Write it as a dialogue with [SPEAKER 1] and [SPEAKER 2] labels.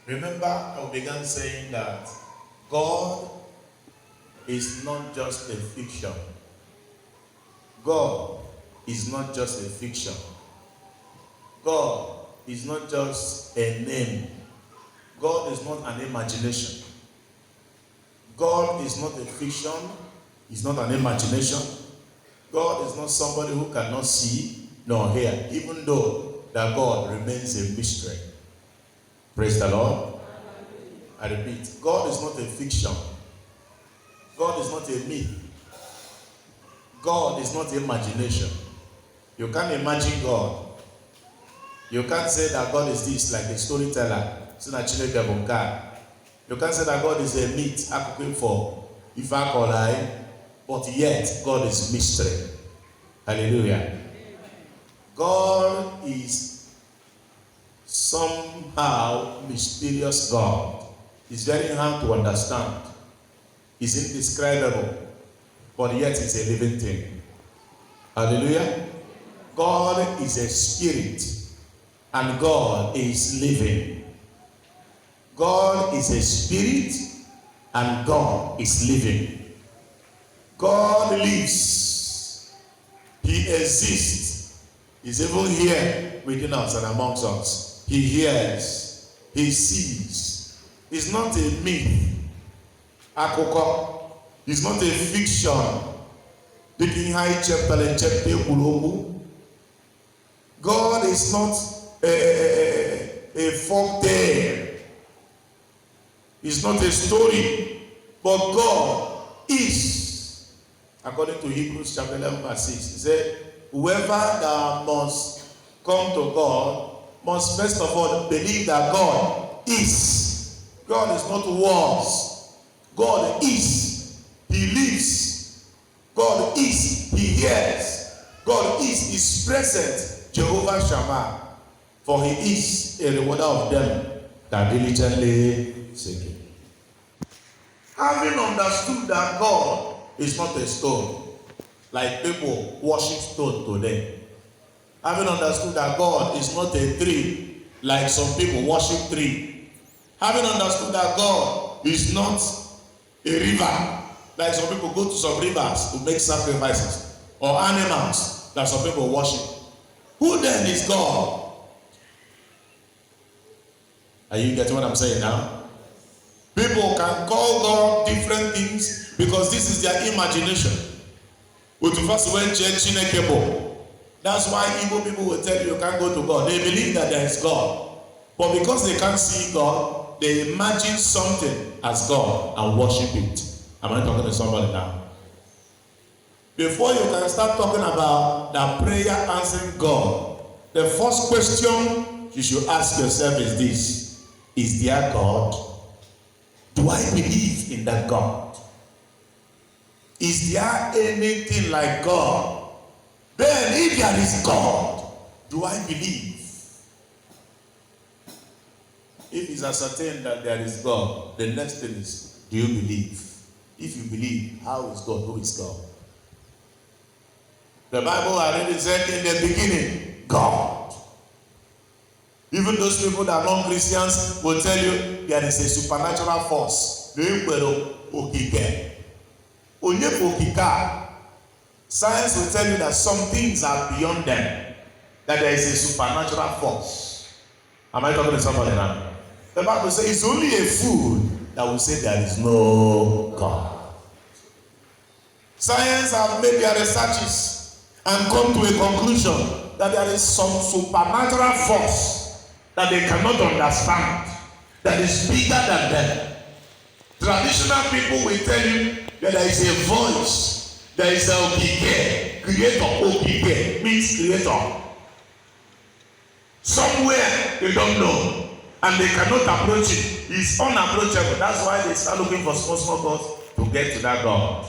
[SPEAKER 1] Remember, I began saying that God is not just a fiction. God is not just a fiction. God is not just a name. God is not an imagination. God is not a fiction. He's not an imagination. God is not somebody who cannot see nor hear, even though that God remains a mystery. Praise the Lord. I repeat, God is not a fiction. God is not a myth. God is not imagination. You can't imagine God. You can't say that God is this, like a storyteller. You can't say that God is a myth, if I call but yet God is mystery. Hallelujah. God is somehow mysterious God. It's very hard to understand. It's indescribable, but yet it's a living thing. Hallelujah. God is a spirit, and God is living. God is a spirit, and God is living. God lives. He exists. He's even here within us and amongst us. He hears. He sees. He's not a myth. Akoko. He's not a fiction. God is not a folk tale. It's not a story. But God is. According to Hebrews chapter 11 verse 6. He said, whoever that must come to God must first of all believe that God is. God is not was. God is. He lives. God is. He hears. God is present. Jehovah Shammah. For he is a rewarder of them that diligently seek him. Having understood that God is not a stone, like people worship stone today. Having understood that God is not a tree, like some people worship tree. Having understood that God is not a river, like some people go to some rivers to make sacrifices, or animals that some people worship. Who then is God? Are you getting what I'm saying now? People can call God different things because this is their imagination. That's why evil people will tell you can't go to God. They believe that there is God. But because they can't see God, they imagine something as God and worship it. Am I talking to somebody now? Before you can start talking about the prayer answering God, the first question you should ask yourself is this: is there God? Do I believe in that God? Is there anything like God? Then if there is God, do I believe? If it's ascertained that there is God, the next thing is, do you believe? If you believe, how is God? Who is God? The Bible already said in the beginning, God. Even those people that are non-Christians will tell you there is a supernatural force. Science will tell you that some things are beyond them, that there is a supernatural force. Am I talking to somebody now? The Bible says it's only a fool that will say there is no God. Science have made their researches and come to a conclusion that there is some supernatural force that they cannot understand, that is bigger than them. Traditional people will tell you that there is a voice, there is a Okike, creator. Okike means creator. Somewhere they don't know, and they cannot approach it. It's unapproachable. That's why they start looking for small gods to get to that God.